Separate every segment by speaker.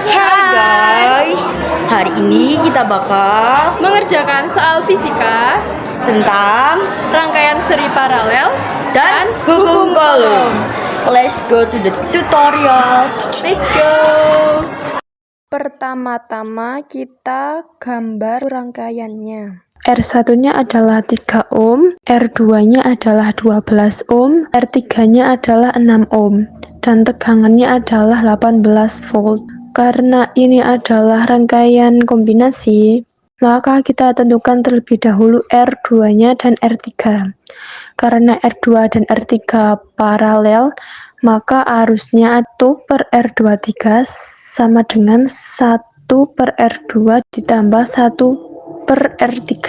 Speaker 1: Hai guys, hari ini kita bakal
Speaker 2: mengerjakan soal fisika
Speaker 1: tentang
Speaker 2: rangkaian seri paralel
Speaker 1: dan hukum kolom. Let's go to the tutorial.
Speaker 2: Let's go.
Speaker 3: Pertama-tama kita gambar rangkaiannya. R1-nya adalah 3 ohm, R2-nya adalah 12 ohm, R3-nya adalah 6 ohm, dan tegangannya adalah 18 volt. Karena ini adalah rangkaian kombinasi, maka kita tentukan terlebih dahulu R2-nya dan R3. Karena R2 dan R3 paralel, maka arusnya 1/R23 sama dengan 1/R2 ditambah 1/R3.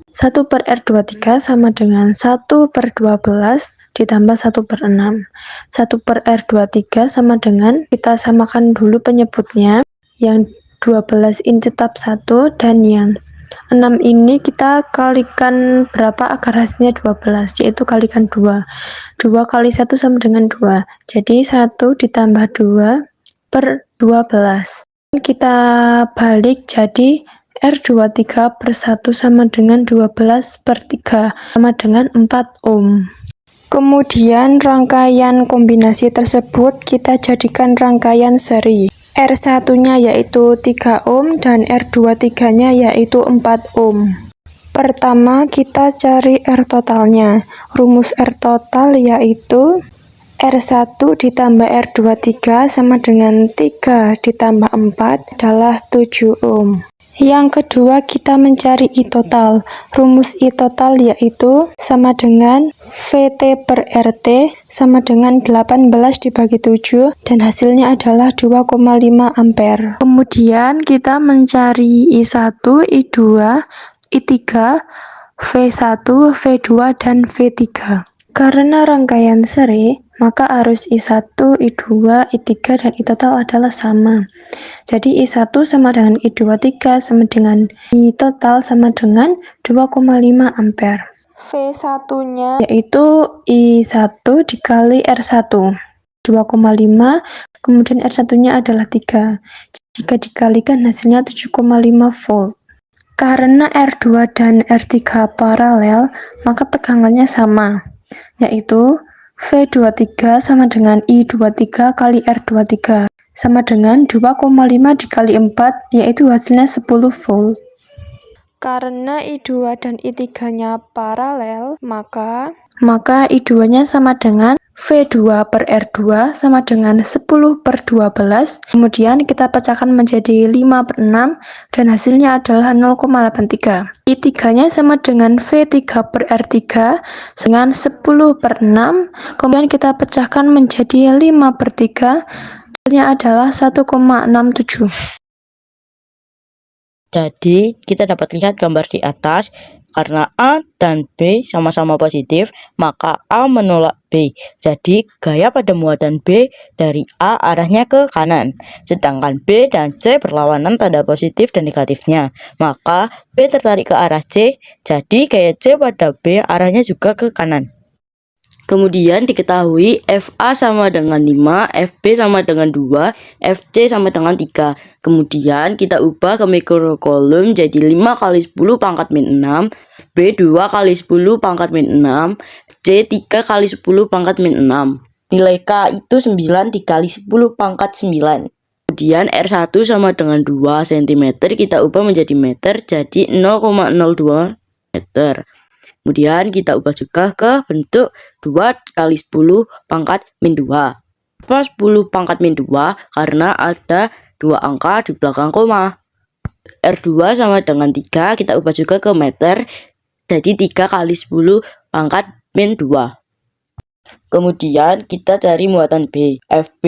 Speaker 3: 1/R23 sama dengan 1/12 ditambah 1/6. 1/R23 sama dengan, kita samakan dulu penyebutnya, yang 12 ini tetap 1 dan yang 6 ini kita kalikan berapa agar hasilnya 12, yaitu kalikan 2. 2 kali 1 sama dengan 2. Jadi 1 ditambah 2/12. Kita balik jadi R23/1 sama dengan 12/3 sama dengan 4 ohm. Kemudian rangkaian kombinasi tersebut kita jadikan rangkaian seri. R1-nya yaitu 3 ohm dan R23-nya yaitu 4 ohm. Pertama kita cari R totalnya. Rumus R total yaitu R1 ditambah R23 sama dengan 3 ditambah 4 adalah 7 ohm. Yang kedua kita mencari I total. Rumus I total yaitu sama dengan VT/RT sama dengan 18 dibagi 7 dan hasilnya adalah 2,5 ampere. Kemudian kita mencari I1, I2, I3, V1, V2, dan V3. Karena rangkaian seri, maka arus I1, I2, I3, dan I total adalah sama. Jadi I1 sama dengan I23 sama dengan I total sama dengan 2,5 ampere. V1-nya yaitu I1 dikali R1, 2,5, kemudian R1-nya adalah 3. Jika dikalikan hasilnya 7,5 volt. Karena R2 dan R3 paralel, maka tegangannya sama, yaitu V23 sama dengan I23 kali R23 sama dengan 2,5 dikali 4, yaitu hasilnya 10 volt. Karena I2 dan I3-nya paralel, maka I2-nya sama dengan V2/R2 sama dengan 10/12. Kemudian kita pecahkan menjadi 5/6 dan hasilnya adalah 0,83. I3-nya sama dengan V3/R3 dengan 10/6. Kemudian kita pecahkan menjadi 5/3. Hasilnya adalah 1,67.
Speaker 1: Jadi kita dapat lihat gambar di atas, karena A dan B sama-sama positif, maka A menolak B. Jadi gaya pada muatan B dari A arahnya ke kanan, sedangkan B dan C berlawanan tanda positif dan negatifnya. Maka B tertarik ke arah C, jadi gaya C pada B arahnya juga ke kanan. Kemudian diketahui FA sama dengan 5, FB sama dengan 2, FC sama dengan 3. Kemudian kita ubah ke mikrokolom jadi 5 kali 10 pangkat min 6, B 2 kali 10 pangkat min 6, C 3 kali 10 pangkat min 6. Nilai K itu 9 dikali 10 pangkat 9. Kemudian R1 sama dengan 2 cm, kita ubah menjadi meter, jadi 0,02 meter. Kemudian kita ubah juga ke bentuk 2 kali 10 pangkat min 2. Pas 10 pangkat min 2 karena ada 2 angka di belakang koma. R2 sama dengan 3, kita ubah juga ke meter, jadi 3 kali 10 pangkat min 2. Kemudian kita cari muatan B. FB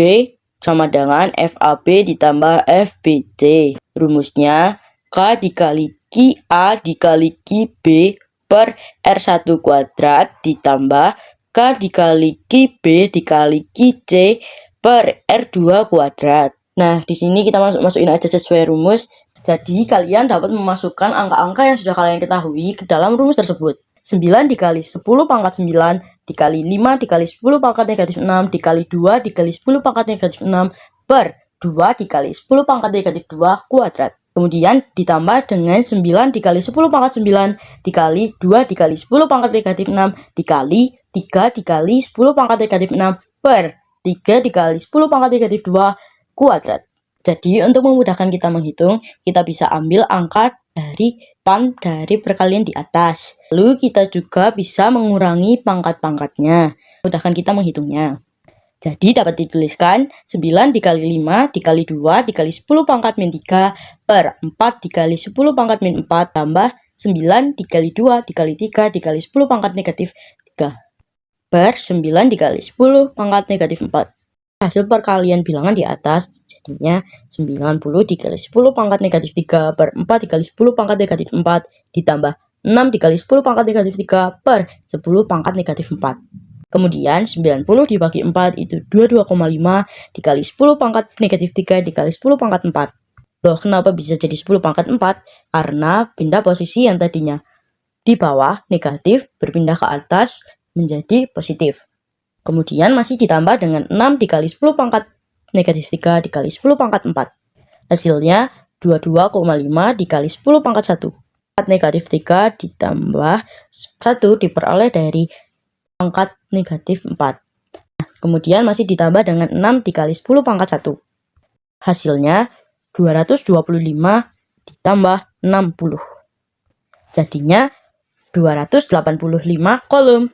Speaker 1: sama dengan FAB ditambah FBC. Rumusnya K dikali QA dikali QB per R1 kuadrat ditambah K dikali QB dikali QC per R2 kuadrat. Nah, di sini kita masukin aja sesuai rumus. Jadi, kalian dapat memasukkan angka-angka yang sudah kalian ketahui ke dalam rumus tersebut. 9 dikali 10 pangkat 9 dikali 5 dikali 10 pangkat negatif 6 dikali 2 dikali 10 pangkat negatif 6 per 2 dikali 10 pangkat negatif 2 kuadrat. Kemudian ditambah dengan 9 dikali 10 pangkat 9 dikali 2 dikali 10 pangkat negatif 6 dikali 3 dikali 10 pangkat negatif 6 per 3 dikali 10 pangkat negatif 2 kuadrat. Jadi untuk memudahkan kita menghitung, kita bisa ambil angka dari perkalian di atas. Lalu kita juga bisa mengurangi pangkat-pangkatnya. Mudahkan kita menghitungnya. Jadi dapat dituliskan 9 dikali 5 dikali 2 dikali 10 pangkat min 3 per 4 dikali 10 pangkat min 4 tambah 9 dikali 2 dikali 3 dikali 10 pangkat negatif 3 per 9 dikali 10 pangkat negatif 4. Hasil perkalian bilangan di atas jadinya 90 dikali 10 pangkat negatif 3 per 4 dikali 10 pangkat negatif 4 ditambah 6 dikali 10 pangkat negatif 3 per 10 pangkat negatif 4. Kemudian 90 dibagi 4 itu 22,5 dikali 10 pangkat negatif 3 dikali 10 pangkat 4. Loh, kenapa bisa jadi 10 pangkat 4? Karena pindah posisi yang tadinya di bawah negatif berpindah ke atas menjadi positif. Kemudian masih ditambah dengan 6 dikali 10 pangkat negatif 3 dikali 10 pangkat 4. Hasilnya 22,5 dikali 10 pangkat 1. Pangkat negatif 3 ditambah 1 diperoleh dari pangkat negatif 4. Kemudian masih ditambah dengan 6 dikali 10 pangkat 1. Hasilnya 225 ditambah 60. Jadinya 285 kolom.